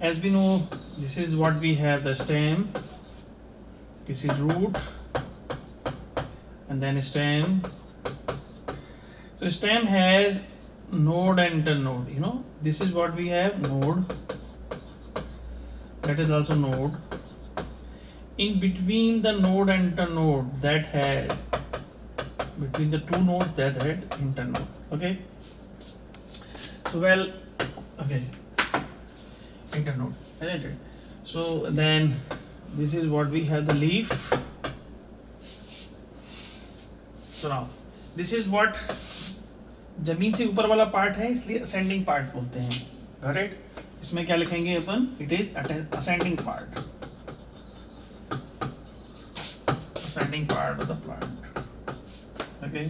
as we know, this is what we have, the stem, this is root, and then stem. So stem has node and internode, you know, this is what we have, node, that is also node. In between the node and internode, that has, between the two nodes, that had internode. Okay, so well, okay, internode, isn't it? So then this is what we have, the leaf. So now this is what जमीन से ऊपर वाला part है, इसलिए ascending part बोलते हैं. Got it? इसमें क्या लिखेंगे अपन? It is ascending part, ascending part of the plant. Okay,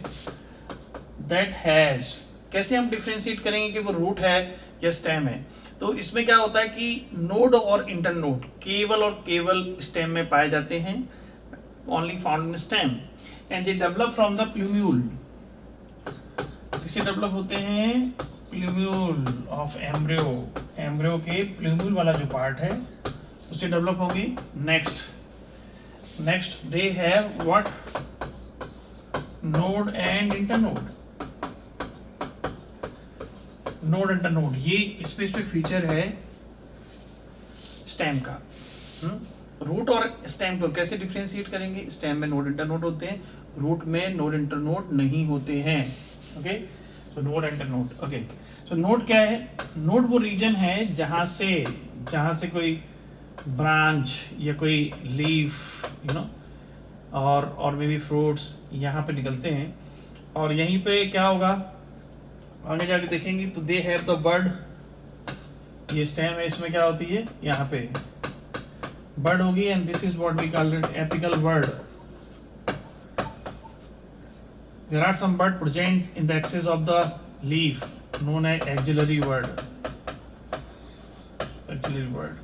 that has, कैसे हम डिफरेंशिएट करेंगे कि वो रूट है या स्टेम है? तो इसमें क्या होता है कि नोड और इंटरनोड केवल और केवल स्टेम में पाए जाते हैं, only found in stem, and they develop from the plumule. किससे डेवलप होते हैं? प्लूम्यूल ऑफ एम्ब्रियो, एम्ब्रियो के प्लूम्यूल वाला जो पार्ट है उससे डेवलप होंगे. Next they have what? Node and internode. Node internode ये स्पेसिफिक फीचर है स्टेम का. रूट और स्टेम को कैसे डिफरेंशिएट करेंगे? स्टेम में नोड इंटरनोड होते हैं, रूट में नोड इंटरनोड नहीं होते हैं. ओके, सो नोड इंटरनोड. ओके, सो नोड क्या है? नोड वो रीजन है जहां से कोई ब्रांच या कोई लीफ, यू नो, और मे बी फ्रूट्स यहाँ पे निकलते हैं, और यहीं पे क्या होगा आगे जाके देखेंगे तो दे हैव द बड. ये स्टेम है, इसमें क्या होती है? यहाँ पे बड होगी, and this is what we call it apical bud. There are some bud present in the axis of the leaf known as axillary bud. Axillary bud.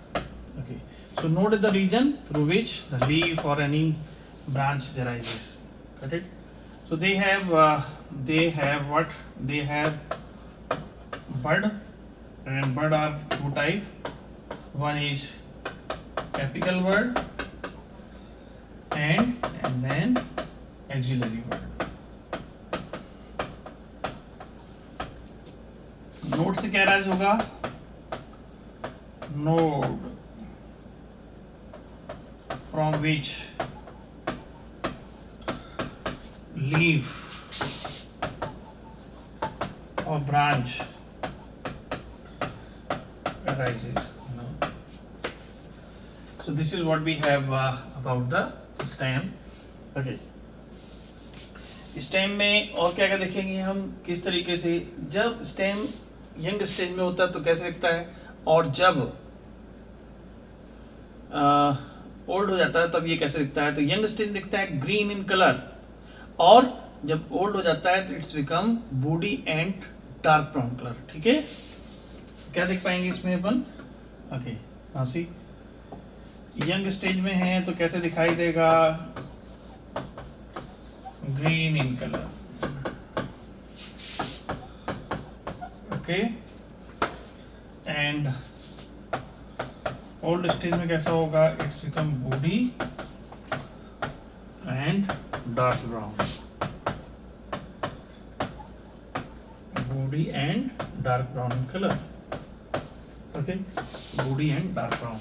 Okay. So node is the region through which the leaf or any branch arises. Got it? So they have what? They have bud, and bud are two type. One is apical bud and then axillary bud. Node से क्या rise होगा? Node from which leaf और branch arises. So this is what we have about the stem. Okay. Stem में और क्या क्या देखेंगे हम, किस तरीके से जब स्टेम यंग स्टेज में होता है तो कैसे दिखता है, और जब ओल्ड हो जाता है तब ये कैसे दिखता है. तो यंग स्टेज दिखता है ग्रीन इन कलर, और जब ओल्ड हो जाता है तो it's become woody and dark brown colour. ठीक है, क्या देख पाएंगे इसमें अपन? ओके, हाँसी यंग स्टेज में है तो कैसे दिखाई देगा? green in color. Okay, and old stage में कैसा होगा? It's become woody and dark brown. Woody and dark brown in color. Okay, woody and dark brown.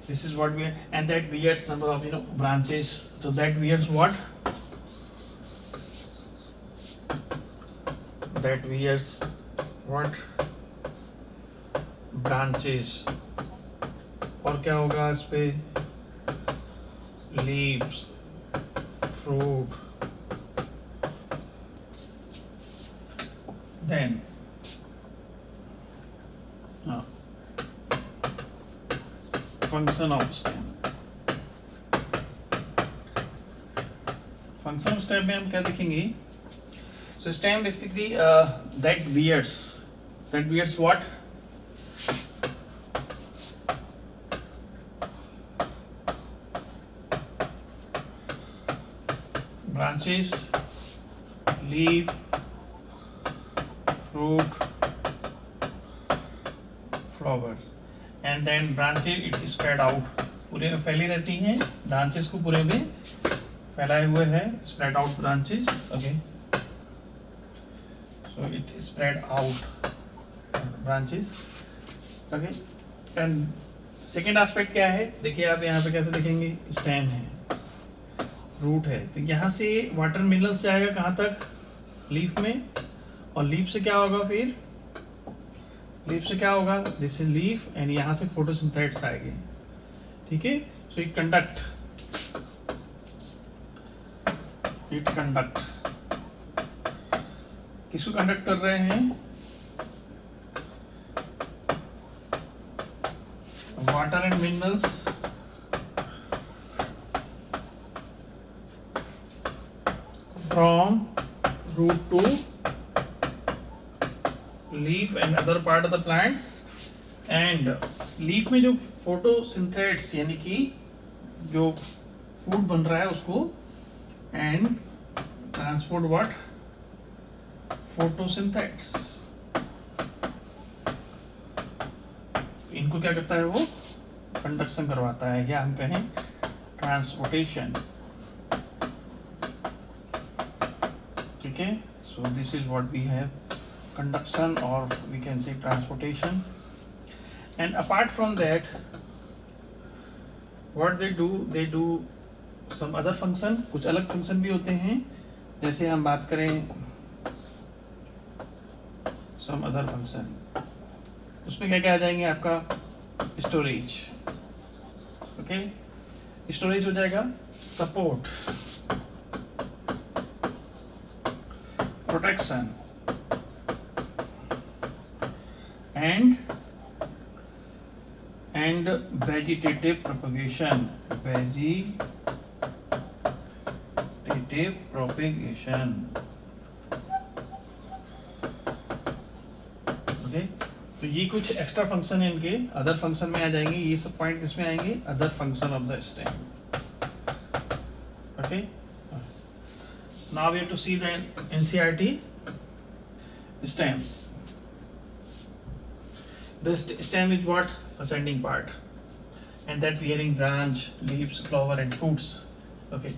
This is what we are, and that bears number of branches. So that bears what? That bears what? Branches. और क्या होगा इस पे? Leaves, fruit. Then function of stem. Function of stem में हम क्या देखेंगे? So stem basically that bears what? Branches, leaf, fruit, flowers, and then branches it spread out, पूरे में फैली रहती हैं, ब्रांचेस को पूरे में फैलाए हुए है, spread out branches, okay, so it spread out branches, okay. And second aspect क्या है, देखिए आप यहाँ पे कैसे देखेंगे, स्टेम है, रूट है, तो यहाँ से वाटर मिनरल्स जाएगा कहाँ तक, लीफ में, और लीफ से क्या होगा, फिर लीफ से क्या होगा, दिस इज लीफ, एंड यहाँ से फोटोसिंथेसिस आएंगे, ठीक है। सो इट कंडक्ट किसको कंडक्ट कर रहे हैं, water and minerals from root to leaf and other part of the plants, and leaf में जो फोटोसिंथेसिस यानी कि जो फूड बन रहा है उसको, एंड ट्रांसपोर्ट व्हाट, फोटोसिंथेसिस, इनको क्या करता है, वो कंडक्शन करवाता है, या हम कहें ट्रांसपोर्टेशन, ठीक है। So this is what we have, conduction, or we can say transportation. And apart from that, what they do some other function, कुछ अलग function भी होते हैं, जैसे हम बात करें some other function, उसमें क्या क्या आ जाएंगे, आपका स्टोरेज, ओके, स्टोरेज हो जाएगा, support, protection, and vegetative propagation, okay. तो ये कुछ एक्स्ट्रा फंक्शन है इनके, अदर फंक्शन में आ जाएंगे, ये सब पॉइंट किसमें आएंगे, other function of the stem, okay. Now we have to see the NCERT stem. The stem is what? Ascending part, and that bearing branch, leaves, flower and fruits, okay.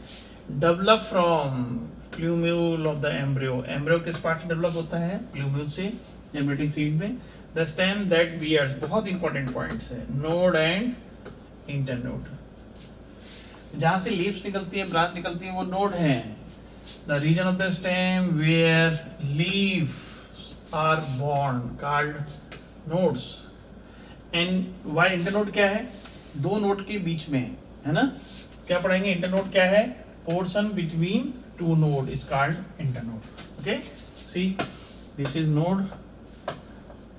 Develop from plumule of the embryo. Embryo किस part से develop होता है, plumule से, embryotic seed में. The stem that bears, बहुत important points है, node and internode. जहाँ से leaves निकलती है, branch निकलती है, वो node है. The region of the stem where leaves are born called nodes, and why internode क्या है, दो नोड के बीच में है ना, क्या पढ़ेंगे, इंटरनोड क्या है, portion between two node is called internode, okay. See this is node,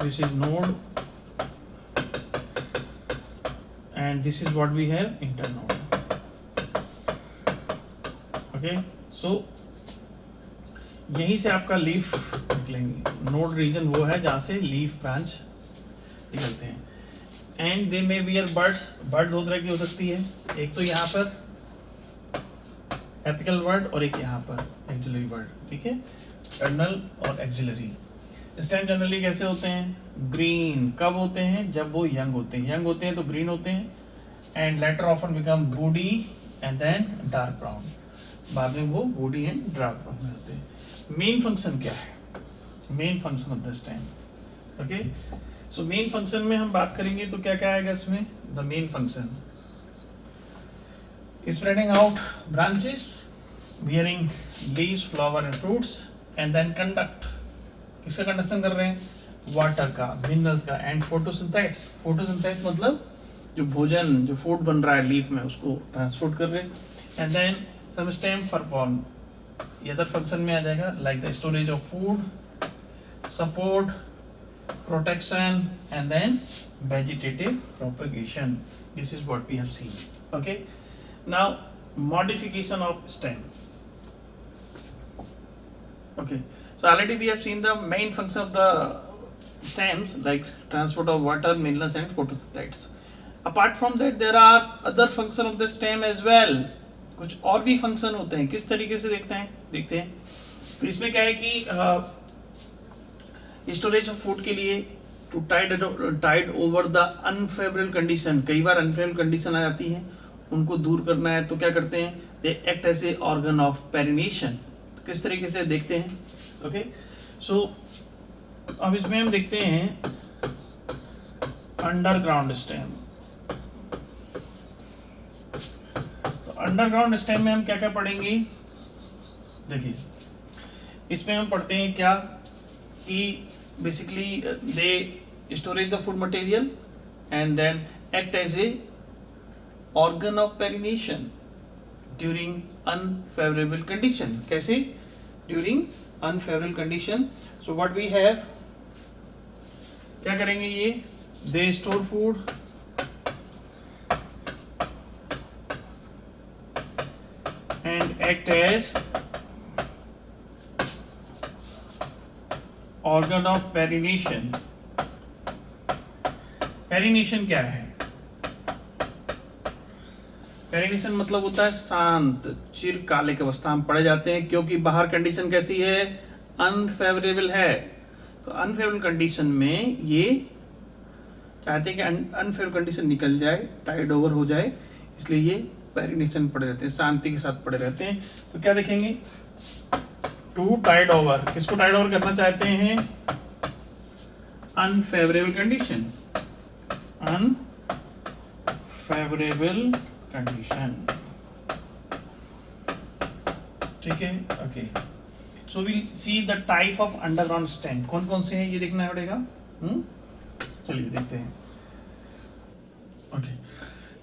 this is node, and this is what we have, internode, okay. So यहीं से आपका लीफ निकलेंगे, नोड रीजन वो है जहाँ से लीफ ब्रांच निकलते हैं, and they may bear buds, bud दो तरह की हो सकती है, एक तो यहाँ पर एपिकल वर्ड और एक यहाँ पर एक्सिलरी वर्ड, ठीक है, टर्नल और एक्सिलरी। स्टेम जनरली कैसे होते हैं, ग्रीन, कब होते हैं, जब वो यंग होते हैं, यंग होते हैं तो ग्रीन होते हैं, and later often become woody and then dark brown, बाद में वो वुडी एंड डार्क ब्राउन में होते हैं। मेन फंक्शन क्या है, main function of the stem, okay. So main function में हम बात करेंगे तो क्या क्या आएगा इसमें, the main function, spreading out branches, bearing leaves, flower and fruits, and then conduct, किसका कंडक्शन कर रहे हैं, वाटर का, मिनरल्स का, एंड फोटोसिंथेसिस, फोटोसिंथेसिस मतलब जो भोजन, जो फूड बन रहा है लीफ में, उसको ट्रांसपोर्ट कर रहे हैं, and then some stem perform, ये अदर फंक्शन में आ जाएगा, like the storage of food, support, protection, and then vegetative propagation. This is what we have seen, okay. Now modification of stem, okay. So already we have seen the main function of the stems, like transport of water, minerals and photosynthesis. Apart from that there are other function of the stem as well, कुछ और भी function होते हैं, किस तरीके से देखते हैं। तो इसमें क्या है कि स्टोरेज ऑफ फूड के लिए, to tide over the unfavourable condition, कई बार अनफेवरेबल कंडीशन आ जाती है, उनको दूर करना है तो क्या करते हैं, they act as a organ of perennation. तो किस तरीके से देखते हैं, ओके। सो अब इसमें हम देखते हैं अंडरग्राउंड स्टेम। तो अंडरग्राउंड स्टेम में हम क्या क्या पढ़ेंगे, देखिए इसमें हम पढ़ते हैं क्या कि basically they storage the food material and then act as a organ of perennation during unfavourable condition. कैसे, during unfavourable condition. So what we have, क्या करेंगे ये, they store food and act as organ of perennation. Perennation क्या है, perennation मतलब होता है शांत चिरकालिक अवस्था हम पढ़े जाते हैं, क्योंकि बाहर कंडीशन कैसी है, अनफेवरेबल है। तो अनफेवरेबल कंडीशन में ये चाहते हैं कि अनफेवरेबल कंडीशन निकल जाए, टाइड ओवर हो जाए, इसलिए ये पेरिनेशन पढ़े रहते हैं, शांति के साथ पढ़े रहते हैं। तो क्या देखेंगे, टू टाइड ओवर, किसको टाइड ओवर करना चाहते हैं, अनफेवरेबल कंडीशन, अनफेवरेबल कंडीशन, ठीक है, okay. So will see the type of underground stem, कौन कौन से हैं ये देखना पड़ेगा। चलिए देखते हैं, ओके।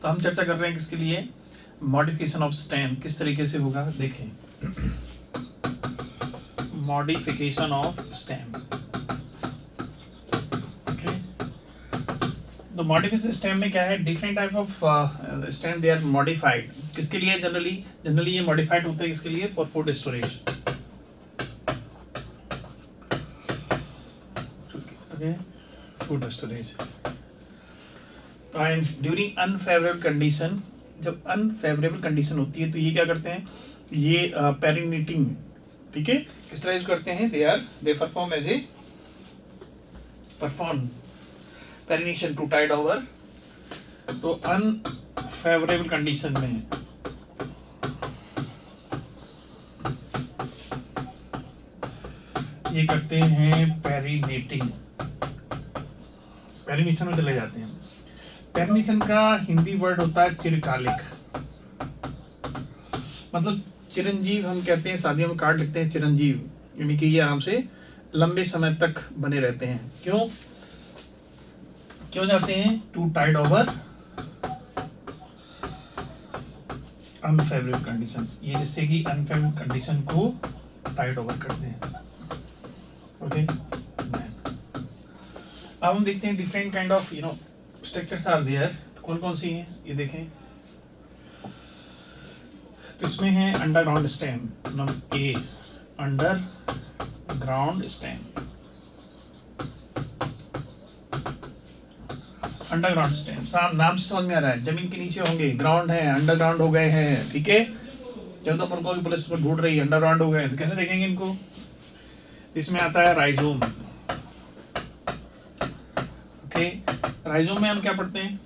तो हम चर्चा कर रहे हैं किसके लिए, मॉडिफिकेशन ऑफ स्टेम किस तरीके से होगा, देखें मॉडिफिकेशन ऑफ स्टेम, ओके। तो मॉडिफिकेशन स्टेम में क्या है, different type of stem they are modified, किसके लिए, जनरली ये मॉडिफाइड होते हैं किसके लिए, for food storage, okay, food storage. And during unfavourable condition, जब अनफेवरेबल कंडीशन होती है तो ये क्या करते हैं, ये पेरिनेटिंग, ठीक है, किस तरह यूज करते हैं, they perform as a perennation to tide over. तो अनफेवरेबल कंडीशन में ये करते हैं पेरिनेटिंग, पेरिनेशन में चले जाते हैं। पेरिनेशन का हिंदी वर्ड होता है चिरकालिक, मतलब चिरंजीव हम कहते हैं, शादियों में कार्ड लिखते हैं चिरंजीव, यानी कि ये आराम से लंबे समय तक बने रहते हैं। क्यों जाते हैं, to tide over unfavourable condition, ये जिससे कि अनफेवरेबल कंडीशन को टाइड ओवर करते हैं, ओके। अब हम देखते हैं different kind of structures are there, कौन कौन सी हैं ये देखें। तो इसमें है underground stem, number A, underground stem, underground stem नाम से समझ में आ रहा है, जमीन के नीचे होंगे, ग्राउंड है, अंडरग्राउंड हो गए हैं, ठीक है। जब तक उनको भी पुलिस ढूंढ रही है, अंडरग्राउंड हो गए, तो कैसे देखेंगे इनको, तो इसमें आता है राइजोम, ओके। राइजोम में हम क्या पढ़ते हैं,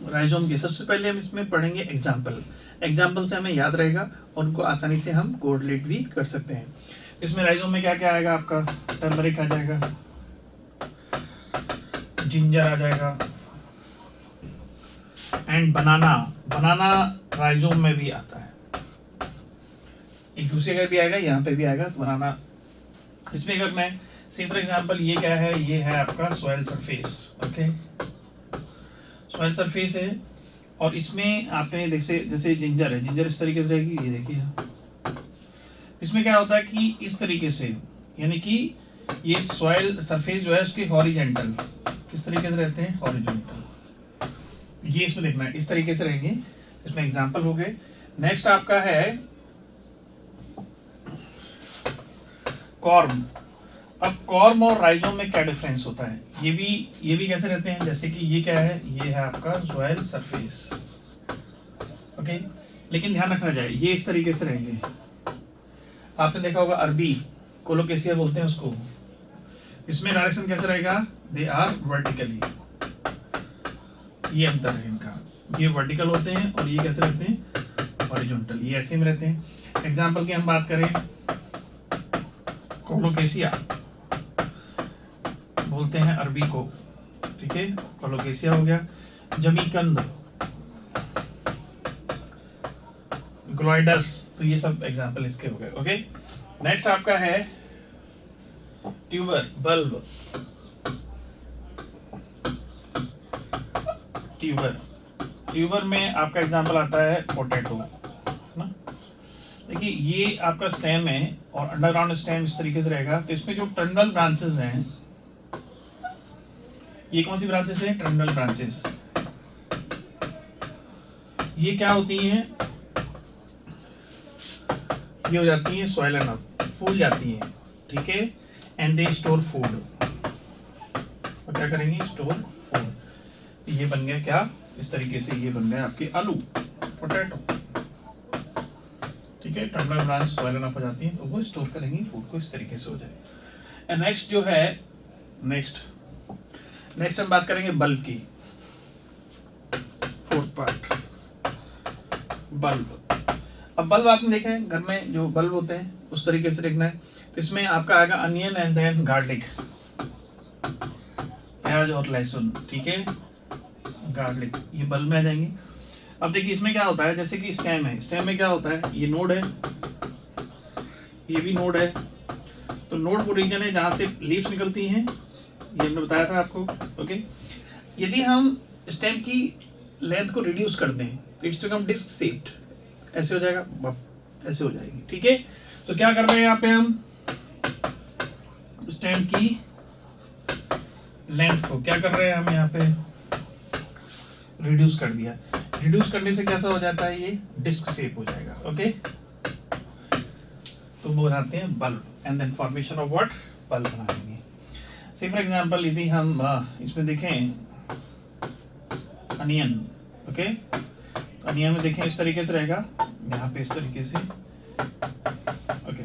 राइजोम के सबसे पहले हम इसमें पढ़ेंगे एग्जाम्पल से हमें याद रहेगा और उनको आसानी से हम कोरिलेट भी कर सकते हैं। इसमें राइजोम में क्या क्या आएगा आपका, टर्मरिक आ जाएगा, जिंजर आ जाएगा, एंड बनाना राइजोम में भी आता है, एक दूसरे का भी आएगा, यहाँ पे भी आएगा, तो बनाना इसमें करना है। सी फॉर एग्जाम्पल ये क्या है, ये है आपका soil surface, okay, soil surface है, और इसमें आपने जैसे जिंजर है, जिंजर इस तरीके से रहेगी, ये देखिए, इसमें क्या होता है कि इस तरीके से, यानी कि ये सॉइल सरफेस जो है उसके हॉरिजेंटल, किस तरीके से रहते हैं, हॉरिजेंटल, ये इसमें देखना है, इस तरीके से रहेंगे, इसमें एग्जाम्पल हो गए। नेक्स्ट आपका है कॉर्म। अब कॉर्म और राइजोम में क्या डिफरेंस होता है, ये भी कैसे रहते हैं, जैसे कि ये क्या है, ये है आपका सॉइल सरफेस, ओके, लेकिन ध्यान रखना जाए ये इस तरीके से रहेंगे। आपने देखा होगा अरबी कोलोकेसिया बोलते हैं उसको, इसमें डायरेक्शन कैसे रहेगा, दे आर वर्टिकली, ये अंतर है इनका, ये वर्टिकल होते हैं और ये कैसे रहते हैं, हॉरिजॉन्टल, ये ऐसे में रहते हैं। एग्जाम्पल की हम बात करें, कोलोकेशिया बोलते हैं अरबी को, ठीक है, कोलोकेशिया हो गया। जमीकंद, ग्लोइडस, तो ये सब एग्जाम्पल इसके हो गए। ओके, नेक्स्ट आपका है ट्यूबर, बल्ब। ट्यूबर में आपका एग्जाम्पल आता है पोटैटो, है ना। देखिए ये आपका स्टेम है और अंडरग्राउंड स्टेम इस तरीके से रहेगा। तो इसमें जो टर्मिनल ब्रांचेस हैं, ये कौन सी ब्रांचेस हैं, टर्मिनल ब्रांचेस, ये क्या होती हैं, ये हो जाती हैं सॉइलन अप, फूल जाती हैं, ठीक है। एंड दे स्टोर फूड, और क्या करेंगे, स्टोर फूड। ये बन गया क्या, इस तरीके से ये बन गया आपके आलू, पोटैटो, ठीक है। टर्मिनल ब्रांच सॉइलन अप हो जाती है तो वो स्टोर करेंगी फूड को, इस तरीके से हो जाए। एंड नेक्स्ट जो है, नेक्स्ट हम बात करेंगे बल्ब की, फोर्थ पार्ट, बल्ब। अब बल्ब आपने देखा है घर में जो बल्ब होते हैं उस तरीके से देखना है। तो इसमें आपका आएगा अनियन एंड देन गार्लिक, प्याज और लहसुन, ठीक है, गार्लिक, ये बल्ब में आ जाएंगे। अब देखिए इसमें क्या होता है, जैसे कि स्टेम है, स्टेम में क्या होता है, ये नोड है, ये भी नोड है। तो नोड वो रीजन है जहां से लीव्स निकलती हैं, ये हमने बताया था आपको। ओके, यदि हम स्टेम की लेंथ को रिड्यूस कर दें तो इट्स बिकम डिस्क शेप्ड, ऐसे हो जाएगा, ऐसे हो जाएगी, ठीक है। तो क्या कर रहे हैं यहाँ पे हम, स्टेम की लेंथ को क्या कर रहे हैं हम यहाँ पे, रिड्यूस कर दिया। रिड्यूस करने से कैसा हो जाता है, ये डिस्क शेप हो जाएगा। ओके, तो वो बनाते हैं bulb, and then formation of what, bulb बनाएंगे। से फॉर एग्जांपल यदि हम इसमें देखें अनियन, ओके, तो अनियन में देखें इस तरीके से रहेगा, यहाँ पे इस तरीके से। ओके,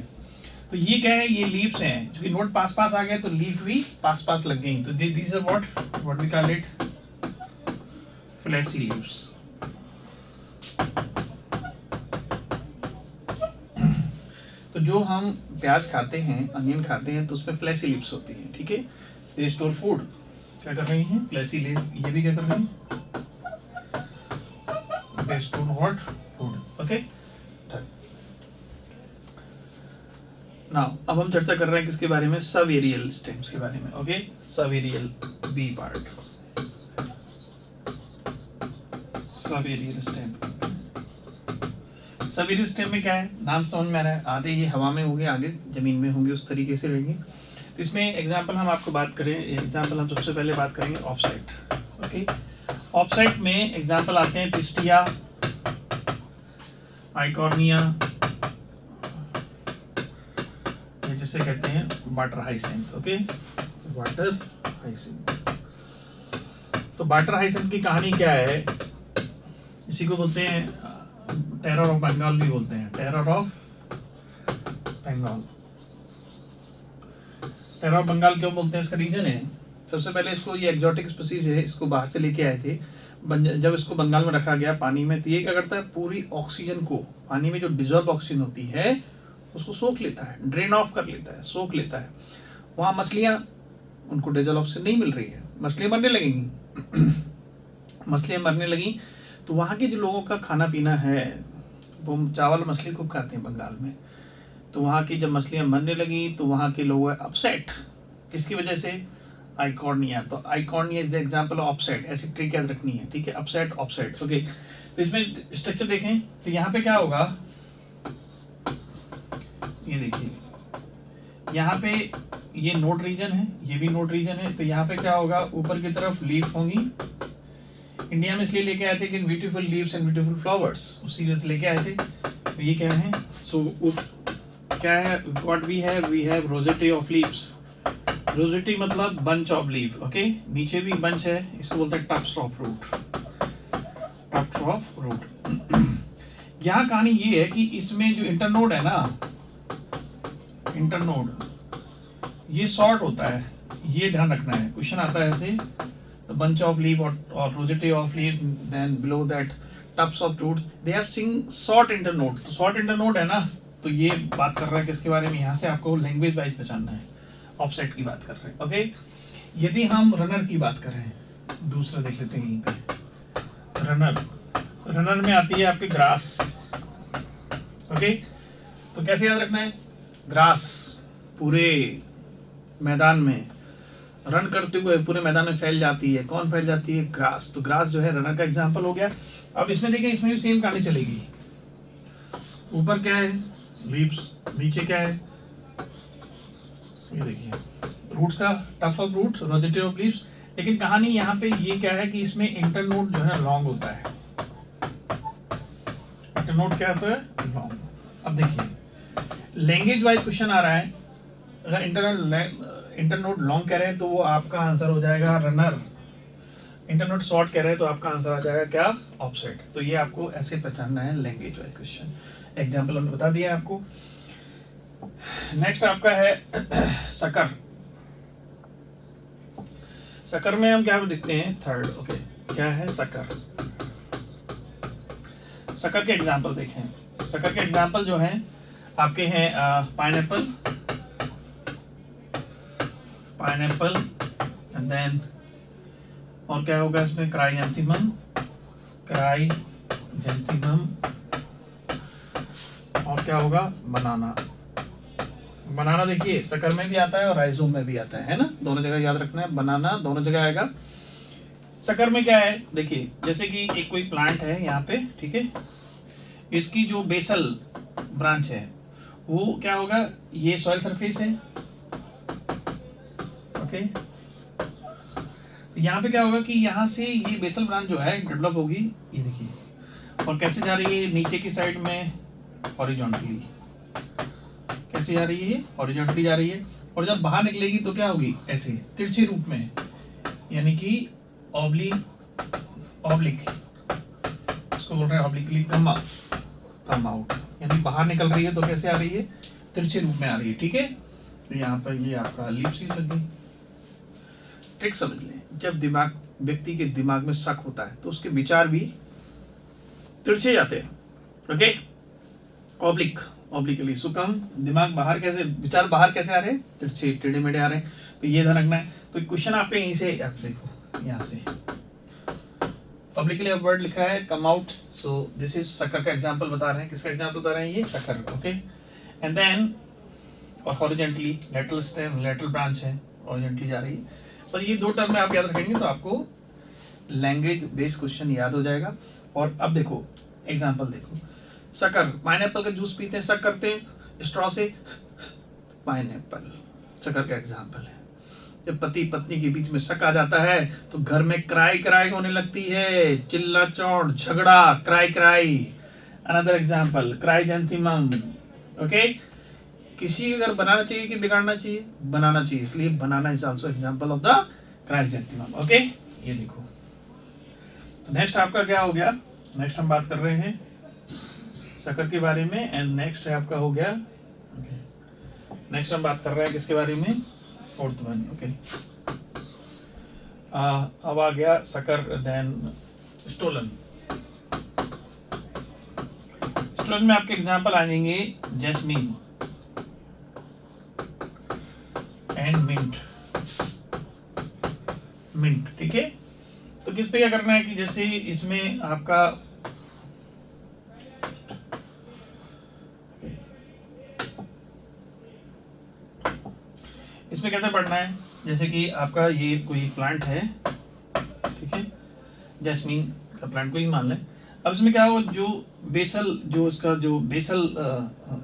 तो ये क्या है, ये लीव्स हैं, क्योंकि नोड पास पास आ गए तो लीफ भी पास पास लग गई, तो this are what we call it, fleshy leaves. तो जो हम प्याज खाते हैं, अनियन खाते हैं, तो उसमें फ्लैशी लीव्स होती हैं, ठीक है। दे स्टोर फूड, क्या कर रही हैं, फ्लैशी लीव, ये भी क्या कर रही हैं, they store what, food. Okay, now अब हम चर्चा कर रहे हैं किसके बारे में, सबएरियल स्टेम्स के बारे में। Okay, subaerial, B part, subaerial stem. Subaerial stem में क्या है, नाम समझ में आ रहा है, आधे ये हवा में होंगे, आगे जमीन में होंगे, उस तरीके से रहेंगे। तो इसमें एग्जाम्पल हम आपको बात करें, एग्जाम्पल हम सबसे पहले बात करेंगे ऑफसाइट। ओके, ऑफसाइट में एग्जाम्पल आते हैं पिस्टिया, आइकॉर्निया, जिसे कहते हैं water hyacinth. Okay, water hyacinth. तो वाटर हाइसिंथ की कहानी क्या है, इसी को बोलते हैं टेरर ऑफ बंगाल भी बोलते हैं, terror of Bengal. Terror of Bengal क्यों बोलते हैं, इसका रीजन है, सबसे पहले इसको, ये एक्जोटिक स्पीसीज है, इसको बाहर से लेके आए थे। जब इसको बंगाल में रखा गया पानी में, तो ये क्या करता है, पूरी ऑक्सीजन को, पानी में जो डिजॉल्व ऑक्सीजन होती है उसको सोख लेता है, ड्रेन ऑफ कर लेता है, सोख लेता है। वहाँ मछलियाँ, उनको डिजॉल्व ऑक्सीजन नहीं मिल रही है, मछलियाँ मरने लगेंगी। मछलियाँ मरने लगी तो वहाँ के जो लोगों का खाना पीना है, वो चावल मछली खूब खाते हैं बंगाल में। तो वहाँ की जब मछलियाँ मरने लगी तो वहाँ के लोग अपसेट, किसकी वजह से, आइकॉर्निया। तो Eichhornia is the example of upset, ऐसी ट्रिक याद रखनी है, ठीक है, अपसेट ऑफसेट। ओके, तो इसमें स्ट्रक्चर देखें तो यहाँ पे क्या होगा, ये देखिए यहाँ पे ये नोड रीजन है, ये भी नोड रीजन है। तो यहाँ पे क्या होगा, ऊपर की तरफ लीफ होंगी। इंडिया में इसलिए लेके आए थे कि beautiful leaves and beautiful flowers, उसी वजह से लेके आए थे। तो ये क्या है, सो क्या है, what we have rosette of leaves. Rosette मतलब बंच ऑफ लीव। ओके, नीचे भी बंच है, इसको बोलते हैं tufts of root, tufts of root. यहाँ कहानी ये है कि इसमें जो इंटरनोड है ना, इंटरनोड ये शॉर्ट होता है, ये ध्यान रखना है, क्वेश्चन आता है ऐसे, द बंच ऑफ लीव और rosette of leaf, then below that tufts of roots, they have seen short internode. तो शॉर्ट इंटरनोड है ना, तो ये बात कर रहा है किसके बारे में, यहाँ से आपको लैंग्वेज वाइज पहचानना है, ऑफसेट की बात कर रहे हैं। ओके, यदि हम रनर की बात कर रहे हैं, दूसरा देख लेते हैं यहीं पे, रनर में आती है आपके ग्रास। ओके, तो कैसे याद रखना है, ग्रास पूरे मैदान में रन करते हुए पूरे मैदान में फैल जाती है। कौन फैल जाती है, ग्रास। तो ग्रास जो है रनर का एग्जांपल हो गया। अब इसमें देखिए, इसमें भी सेम कहानी चलेगी। ऊपर क्या है, लीव्स, नीचे क्या है, ये देखिए रूट्स का, tuft of roots, rosette of leaves. लेकिन कहानी यहाँ पे ये क्या है कि इसमें इंटरनोड जो है लॉन्ग होता है। इंटरनोड क्या होता है, लॉन्ग। अब देखिए लैंग्वेज वाइज क्वेश्चन आ रहा है, अगर इंटरनोड लॉन्ग कह रहे हैं तो वो आपका आंसर हो जाएगा रनर। इंटरनोड शॉर्ट कह रहे हैं तो आपका आंसर आ जाएगा क्या, ऑफसेट। तो ये आपको ऐसे पहचानना है लैंग्वेज वाइज क्वेश्चन। एग्जाम्पल हमने बता दिया आपको। नेक्स्ट आपका है सकर। सकर में हम क्या देखते हैं, थर्ड। ओके, क्या है सकर। सकर के एग्जाम्पल देखें। सकर के एग्जाम्पल जो हैं आपके हैं पाइनएप्पल, एंड देन और क्या होगा इसमें, क्राइजेंथेमम, और क्या होगा, बनाना। बनाना देखिए सकर में भी आता है और राइजोम में भी आता है ना, दोनों जगह याद रखना है, बनाना दोनों जगह आएगा। सकर में क्या है, देखिए जैसे कि एक कोई प्लांट है यहाँ पे, ठीक है, इसकी जो बेसल ब्रांच है वो क्या होगा, ये सॉइल सरफेस है। ओके, तो यहाँ पे क्या होगा कि यहाँ से ये बेसल ब्रांच जो है डेवलप होगी, ये देखिए, और कैसे जा रही है नीचे की साइड में, हॉरिजॉन्टली। कैसे जा रही है, हॉरिजॉन्टली जा रही है, और जब बाहर निकलेगी तो क्या होगी, ऐसे तिरछे रूप में, यानी कि ऑब्लिक, इसको बोल रहे हैं ऑब्लिकली कम आउट, यानी बाहर निकल रही है तो कैसे आ रही है, तिरछे रूप में आ रही है। ठीक है, तो यहाँ पर ये आपका लीफ सील लग गई। ट्रिक समझ लें, जब व्यक्ति के दिमाग में शक होता है तो उसके विचार भी तिरछे जाते हैं। ओके, ऑब्लिकली सुकम, दिमाग बाहर कैसे, विचार बाहर कैसे आ रहे हैं, तिरछे टेढ़े मेढ़े आ रहे हैं। तो ये ध्यान रखना है। तो क्वेश्चन आपके यहीं से, आप देखो यहाँ से पब्लिकली वर्ड लिखा है come out, so this is sucker का एग्जांपल बता रहे हैं। किसका एग्जांपल बता रहे हैं, ये सकर। ओके, एंड देन और horizontally, lateral stem, lateral branch है, हॉरिजॉन्टली जा रही है। बस ये दो टर्म में आप याद रखेंगे तो आपको लैंग्वेज बेस्ड क्वेश्चन याद हो जाएगा। और अब देखो एग्जांपल देखो, सकर, पाइनएप्पल का जूस पीते हैं, सक करते हैं स्ट्रॉ से, पाइनएप्पल सकर का एग्जांपल है। जब पति पत्नी के बीच में शक आ जाता है तो घर में क्राई होने लगती है, चिल्ला चौड़, झगड़ा, cry. Another example, chrysanthemum. Okay, किसी अगर बनाना चाहिए कि बिगाड़ना चाहिए, बनाना चाहिए, इसलिए banana is also example of the chrysanthemum. Okay, ये देखो। तो नेक्स्ट आपका क्या हो गया, नेक्स्ट हम बात कर रहे हैं शक्कर के बारे में, एंड नेक्स्ट है आपका हो गया, ओके, नेक्स्ट हम बात कर रहे हैं किसके बारे में, फोर्थ वन। ओके, अब आ गया शक्कर, देन स्टोलन। स्टोलन में आपके एग्जांपल आ जाएंगे जैस्मीन एंड मिंट। ठीक है, तो किस पे क्या करना है कि जैसे इसमें आपका इसमें कैसे पढ़ना है, जैसे कि आपका ये कोई प्लांट है, ठीक है, जैस्मीन का प्लांट को ही मान लें। अब इसमें क्या हो, जो बेसल, जो इसका जो बेसल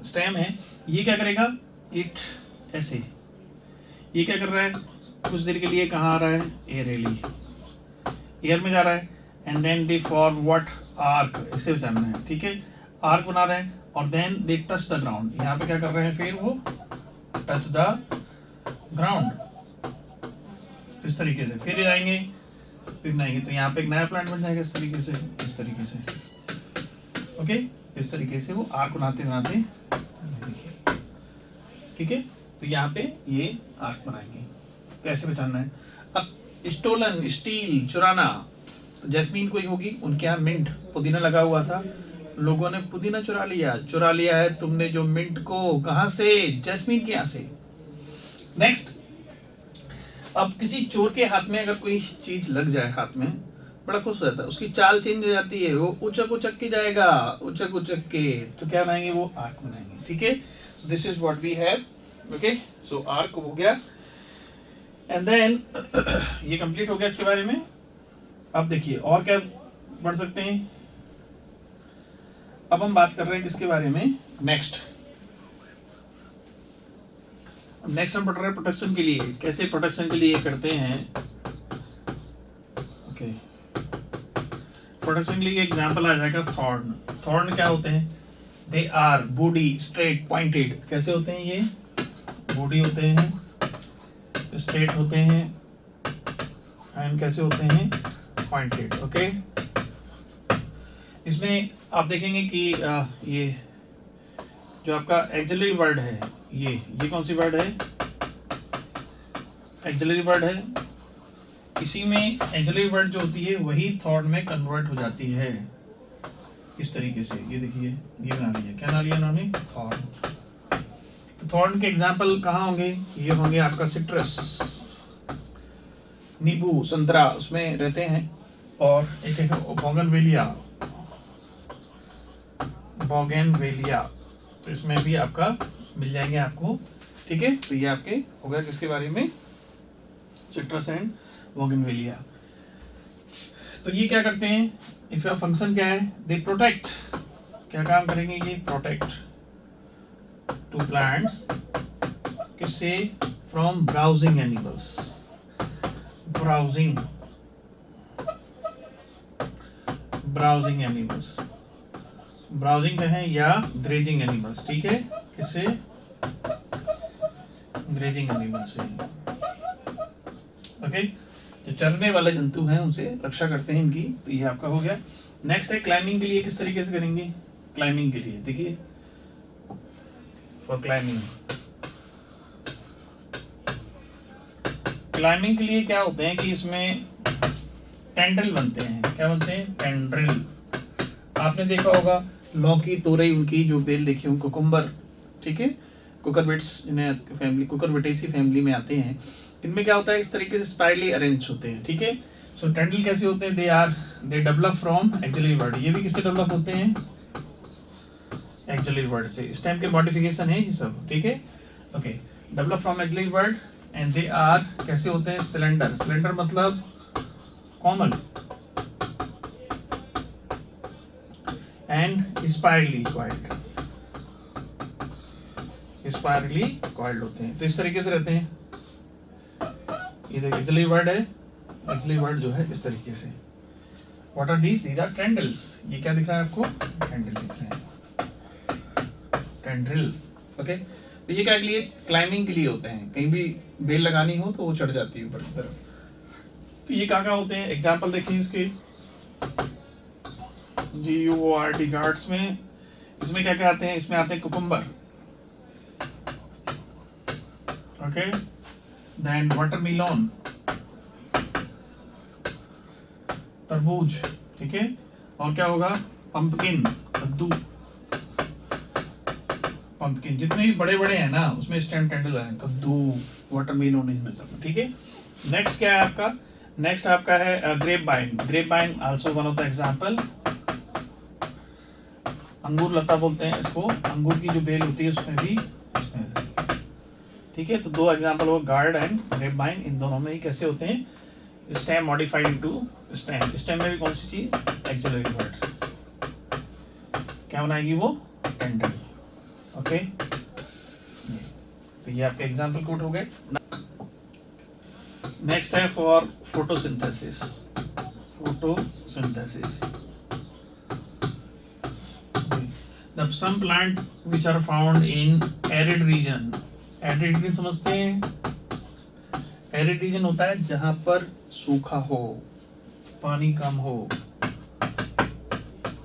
स्टेम है, ये क्या करेगा, इट ऐसे, ये क्या कर रहा है, कुछ देर के लिए कहाँ आ रहा है, एयर में जा रहा है, and then they form what, arc, इसे जानना है। ठीक है, आर्क बना रहे हैं, और then they touch the ground, यहाँ पे क्या कर रहे हैं, फिर वो टच द ग्राउंड, इस तरीके से फिर जाएंगे, फिर बनाएंगे, तो यहाँ पे एक नया प्लांट बन जाएगा इस तरीके से, इस तरीके से। ओके, इस तरीके से वो आर्क बनाते बनाते, ठीक है, तो यहाँ पे ये आर्क बनाएंगे। कैसे पहचानना है। अब स्टोलन, स्टील, चुराना, तो जैस्मीन कोई होगी, उनके यहाँ मिंट पुदीना लगा हुआ था, लोगों ने पुदीना चुरा लिया है तुमने जो मिंट को, कहाँ से, जैस्मीन के यहाँ से। नेक्स्ट, अब किसी चोर के हाथ में अगर कोई चीज लग जाए हाथ में, बड़ा खुश हो जाता है, उसकी चाल चेंज हो जाती है, वो उचक उचक के जाएगा, उचक उचक के, तो क्या बनाएंगे, वो आर्क बनाएंगे। ठीक है, so this is what we have. Okay, so arc हो गया, एंड देन ये कंप्लीट हो गया इसके बारे में। अब देखिए और क्या बढ़ सकते हैं। अब हम बात कर रहे हैं किसके बारे में, नेक्स्ट हम पढ़ रहे हैं प्रोटेक्शन के लिए, कैसे प्रोटेक्शन के लिए करते हैं। ओके, प्रोटेक्शन के लिए एग्जांपल आ जाएगा थॉर्न। थॉर्न क्या होते हैं, दे आर बूडी स्ट्रेट पॉइंटेड। कैसे होते हैं ये, बूडी होते हैं, स्ट्रेट होते हैं, एंड कैसे होते हैं, पॉइंटेड। ओके, इसमें आप देखेंगे कि ये जो आपका एक्सिलरी वर्ड है, ये कौन सी वर्ड है, एक्सिलरी वर्ड है। इसी में एक्सिलरी वर्ड जो होती है वही थॉर्न में कन्वर्ट हो जाती है इस तरीके से। ये देखिए, ये बना लिया, क्या बना लिया उन्होंने, थॉर्न। तो थॉर्न के एग्जाम्पल कहाँ होंगे, ये होंगे आपका सिट्रस, नींबू, संतरा उसमें रहते हैं, और एक है बोगेनवेलिया, तो इसमें भी आपका मिल जाएंगे आपको। ठीक है, तो ये आपके हो गया किसके बारे में, सिट्रस एंड बोगेनवेलिया। तो ये क्या करते हैं, इसका फंक्शन क्या है, दे प्रोटेक्ट, क्या काम करेंगे ये, प्रोटेक्ट टू प्लांट्स, किससे, from browsing animals, browsing animals, browsing कहें या ग्रेजिंग एनिमल्स। ठीक है, किससे, ग्रेजिंग एनिमल्स से। ओके, जो चरने वाले जंतु हैं उनसे रक्षा करते हैं इनकी। तो ये आपका हो गया। नेक्स्ट है क्लाइंबिंग के लिए किस तरीके से करेंगे। क्लाइंबिंग के लिए देखिए, फॉर क्लाइंबिंग के लिए क्या होते हैं कि इसमें टेंड्रिल बनते हैं। क्या बनते हैं, टेंड्रिल। आपने देखा होगा लौकी, तोरई, उनकी जो बेल देखी हो, कुकुम्बर, ठीक है, कुकरबिट्स, इन्हें फैमिली, कुकरबिटेसी फैमिली में आते हैं। इनमें क्या होता है, इस तरीके से स्पाइरली अरेंज होते हैं। ठीक है, सो टेंड्रिल कैसे होते हैं, they develop from axillary bud. ये भी किससे डेवलप होते हैं, एक्सिलरी वर्ड से। स्टेम के मॉडिफिकेशन है ये सब। ठीक है, okay, develop from axillary bud, and they are कैसे होते हैं, सिलेंडर। सिलेंडर मतलब common, and spirally coiled, spirally coiled होते हैं। तो इस तरीके से रहते हैं। ये देखिए एक्सिलरी वर्ड है, एक्सिलरी वर्ड जो है इस तरीके से। What are these are tendrils. ये क्या दिख रहा है आपको, टेंड्रिल दिख रहे हैं, टेंड्रिल। ओके, तो ये क्या के लिए, क्लाइंबिंग के लिए होते हैं। कहीं भी बेल लगानी हो तो वो चढ़ जाती है ऊपर की तरफ। तो ये कहाँ होते हैं, एग्जाम्पल देखिए इसके, GUARD गार्ड्स में। इसमें क्या क्या आते हैं, इसमें आते हैं कुकुम्बर, ओके, देन वाटरमेलन, तरबूज, ठीक है, और क्या होगा, पंपकिन, कद्दू। पंपकिन जितने भी बड़े बड़े हैं ना उसमें स्टेम टेंडल है, कद्दू, वाटरमेलन, इसमें सब। ठीक है, नेक्स्ट क्या है आपका, नेक्स्ट आपका है ग्रेप बाइन। ग्रेप बाइन also one of the example. अंगूर लता बोलते हैं इसको, अंगूर की जो बेल होती है उसमें भी। ठीक है, तो दो एग्जांपल हो, गार्ड एंड ग्रेप बाइन। इन दोनों में ही कैसे होते हैं, stem modified into stem. Stem में भी कौन सी चीज, एक्सिलरी वर्ड, क्या बनाएगी वो, टेंडल। ओके, तो ये आपके एग्जांपल कोड हो गए। नेक्स्ट है for photosynthesis. Photosynthesis, the some plant which are found in arid region। arid region समझते हैं, arid region होता है जहां पर सूखा हो, पानी कम हो,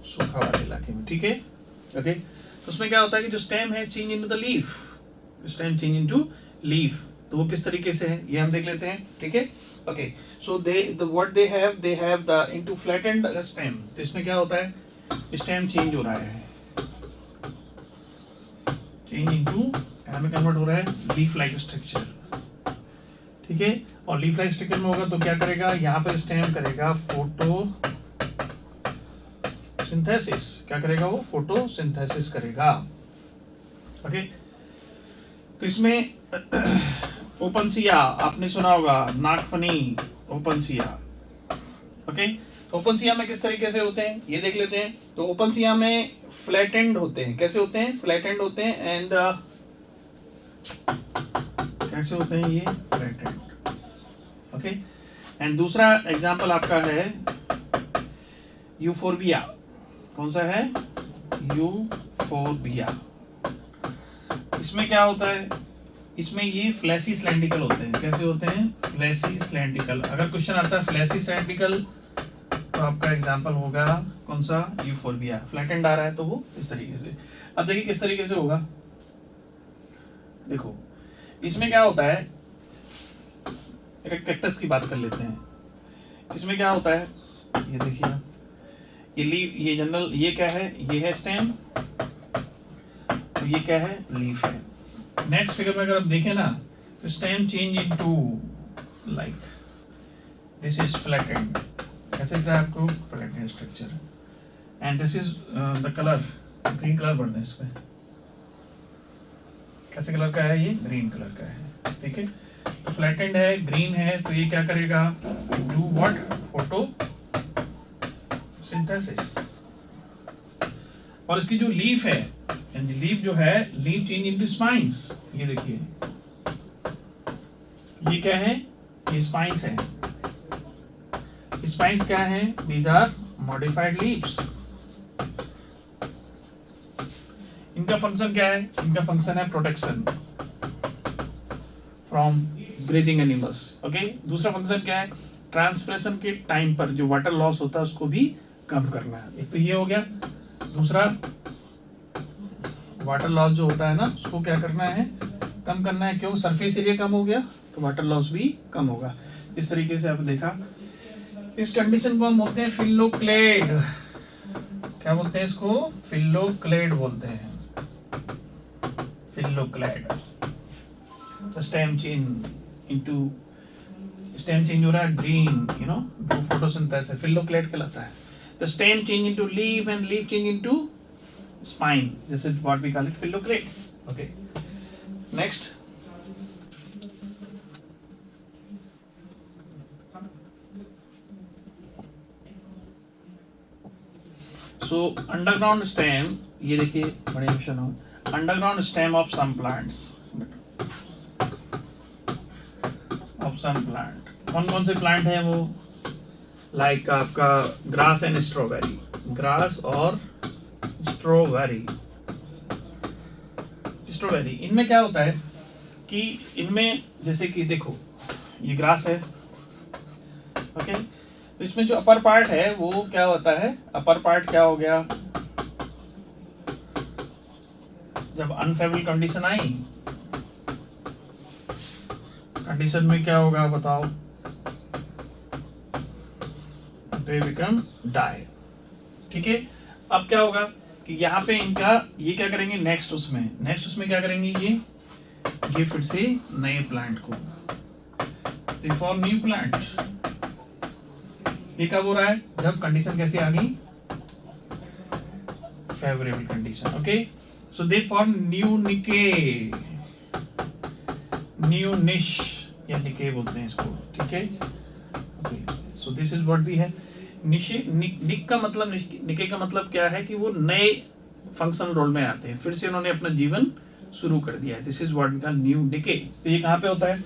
सूखा वाले इलाके में। ठीक है, ओके, तो उसमें क्या होता है कि जो स्टेम है change into the leaf, stem change into leaf. तो वो किस तरीके से है ये हम देख लेते हैं, ठीक है। Okay, so what they have the into flattened stem. तो इसमें क्या होता है, स्टेम चेंज हो रहा है, चेंज इनटू में कन्वर्ट हो रहा है लीफ लाइक स्ट्रक्चर, ठीक है। और लीफ लाइक स्ट्रक्चर में होगा तो क्या करेगा, यहाँ पर स्टेम करेगा फोटोसिंथेसिस। क्या करेगा वो, फोटोसिंथेसिस करेगा, ओके। तो इसमें ओपनसिया आपने सुना होगा, नागफनी, ओपनसिया, ओके। ओपनसिया में किस तरीके से होते हैं ये देख लेते हैं। तो ओपनसिया में फ्लैटेंड होते हैं, कैसे होते हैं, फ्लैटेंड होते हैं, एंड कैसे होते हैं ये, फ्लैटेंड, ओके। एंड दूसरा एग्जांपल आपका है यूफोरबिया। कौन सा है, यूफोरबिया। इसमें क्या होता है, इसमें ये फ्लैसी सिलेंड्रिकल होते हैं। कैसे होते हैं, फ्लैसी सिलेंड्रिकल। अगर क्वेश्चन आता है फ्लैसी सिलेंड्रिकल तो आपका एग्जांपल होगा कौन सा, यूफोरबिया। फ्लैटेंड आ रहा है तो वो इस तरीके से। अब देखिए किस तरीके से होगा, देखो इसमें क्या होता है, एक कैक्टस की बात कर लेते हैं। इसमें क्या होता है, ये देखिए ये लीफ, ये जनरल, ये क्या है, ये है स्टेम, तो ये क्या है, लीफ है। नेक्स्ट फिगर में अगर आप देखें ना तो stem change into like this is flattened. कैसे दिख रहा है आपको, flattened structure, and this is the colour, green colour बढ़ना है इसमें। कैसे कलर का है ये, ग्रीन कलर का है, ठीक है। तो फ्लैटेंड है, ग्रीन है, तो ये क्या करेगा, डू व्हाट, फोटोसिंथेसिस। और इसकी जो लीफ है, लीफ जो है, लीफ चेंज इनटू स्पाइंस। ये देखिए ये क्या है, ये स्पाइंस है। स्पाइंस क्या है, दीज आर मॉडिफाइड लीव्स। इनका फंक्शन क्या है, इनका फंक्शन है protection from grazing animals, okay. दूसरा फंक्शन क्या है, ट्रांसप्रेशन के टाइम पर जो वाटर लॉस होता है उसको भी कम करना है। एक तो ये हो गया। दूसरा वाटर लॉस जो होता है ना उसको क्या करना है, कम करना है। क्यों, सरफेस एरिया कम हो गया तो वाटर लॉस भी कम होगा। इस तरीके से आपने देखा। इस कंडीशन को हम बोलते हैं फिल्लोक्लेड। क्या बोलते हैं इसको, फिल्लोक्लेड बोलते हैं, फिल्लोक्लेड। स्टेम चेंज हो रहा है ग्रीन, यू नो, फोटोसिंथेसिस, फिल्लोक्लेड कहलाता है। The stem change into leaf and leaf change into spine. This is what we call it filloclade. Okay. Next. So underground stem, ये देखिए बड़े ऑप्शन हो, underground stem of some plants. Of some plant. कौन से plant है वो, like आपका grass and strawberry, grass और स्ट्रॉबेरी। इनमें क्या होता है कि इनमें जैसे कि देखो ये ग्रास है, ओके। तो इसमें जो अपर पार्ट है वो क्या होता है, अपर पार्ट क्या हो गया, जब अनफेवरेबल कंडीशन आई, कंडीशन में क्या होगा बताओ, दे बिकम डाई, ठीक है। अब क्या होगा कि यहाँ पे इनका ये क्या करेंगे, नेक्स्ट उसमें क्या करेंगे, ये फिर से नए प्लांट को, फॉर न्यू प्लांट। ये कब हो रहा है, जब कंडीशन कैसी आ गई, favourable condition, okay. So they form new niche, new niche या निके बोलते हैं इसको, ठीक है। Okay, so this is what we have. Niche का मतलब, निके का मतलब क्या है कि वो नए फंक्शनल रोल में आते हैं, फिर से उन्होंने अपना जीवन शुरू कर दिया है। This is what we call new niche. तो ये कहाँ पे होता है,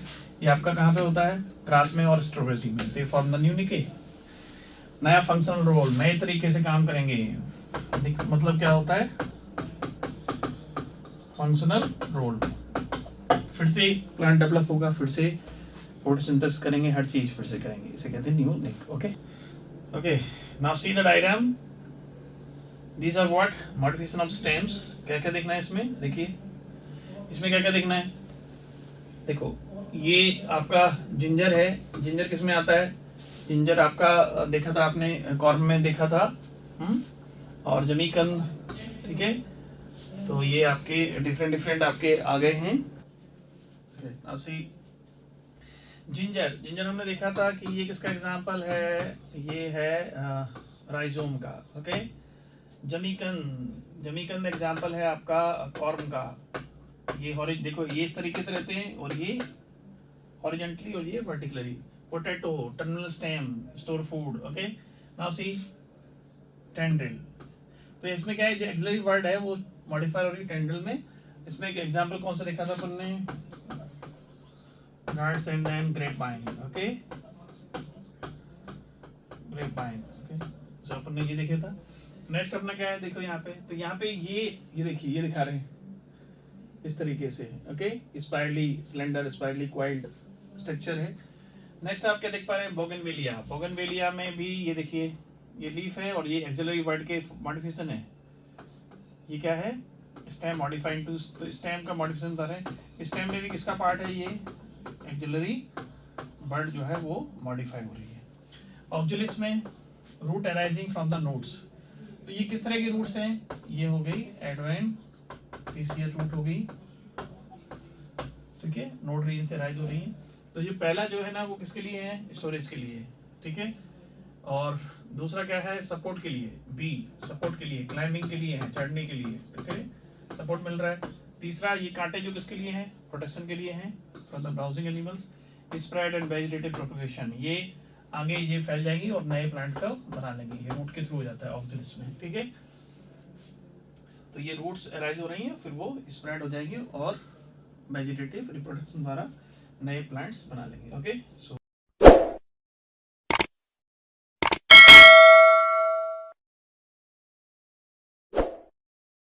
ये आपका कहाँ पे होता है, ग्रास में और स्ट्रॉबेरी में। दे फॉर्म द न्यू निके, नया फंक्शनल रोल, नए तरीके से काम करेंगे। मतलब क्या होता है, फंक्शनल रोल। फिर से प्लांट डेवलप होगा, फिर से फोटोसिंथेसिस करेंगे, हर चीज फिर से करेंगे, इसे कहते हैं new Nick, okay. Okay, now see the diagram. These are what? Modification of stems. क्या क्या देखना है इसमें, देखिए इसमें क्या क्या देखना है, देखो ये आपका जिंजर है। जिंजर किस में आता है? जिंजर आपका देखा था आपने, कॉर्न में देखा था। और जमीकंद, ठीक है। तो ये आपके डिफरेंट डिफरेंट आपके आ गए हैं। अब सी जिंजर, जिंजर हमने देखा था कि ये किसका एग्जांपल है? ये है राइजोम का। ओके। जमीकंद, जमीकंद एग्जांपल है आपका कॉर्न का। ये देखो ये इस तरीके से रहते हैं, और ये हॉरिजॉन्टली और ये vertically. Potato, terminal stem, store food. Okay. Now see tendril. तो इसमें क्या है, जो एक्सिलरी वर्ड है वो मॉडिफाई हो रही है टेंड्रिल में। इसमें एक एग्जांपल कौन सा देखा था अपन ने? nuts and then grapevine. Okay, grapevine. Okay, जो अपन ने ये देखा था। नेक्स्ट अपना क्या है, देखो यहाँ पे, तो यहाँ पे ये देखिए, ये दिखा रहे हैं इस तरीके से। Okay, spirally slender, spirally coiled structure है। नेक्स्ट आप क्या देख पा रहे हैं? बोगनवेलिया। बोगनवेलिया में भी ये देखिए, ये लीफ है और ये एक्सिलरी वर्ड के मॉडिफिकेशन है। ये क्या है? स्टेम मॉडिफाइड टू, स्टेम का मॉडिफिकेशन बता रहे हैं। स्टेम में भी किसका पार्ट है? ये एक्सिलरी वर्ड जो है वो मॉडिफाई हो रही है। ऑक्जुलिस में root arising from the nodes. तो ये किस तरह के रूट्स हैं? ये हो गई एडवेंटिशियस रूट हो गई, ठीक है, नोड रीजन से अराइज हो रही है। तो ये पहला जो है ना वो किसके लिए है? स्टोरेज के लिए, ठीक है। और दूसरा क्या है? सपोर्ट के लिए। बी सपोर्ट के लिए, क्लाइंबिंग के लिए है, चढ़ने के लिए, ठीक है, सपोर्ट मिल रहा है। तीसरा ये कांटे जो किसके लिए हैं? प्रोटेक्शन के लिए हैं for the browsing animals. Spread and vegetative propagation, ये आगे ये फैल जाएगी और नए प्लांट का बना लेंगी। ये रूट के थ्रू हो जाता है ऑक्सिलिस में, ठीक है। तो ये रूट्स अराइज हो रही हैं, फिर वो स्प्रेड हो जाएगी और वेजिटेटिव रिप्रोडक्शन द्वारा नए प्लांट्स बना लेंगे। ओके, सो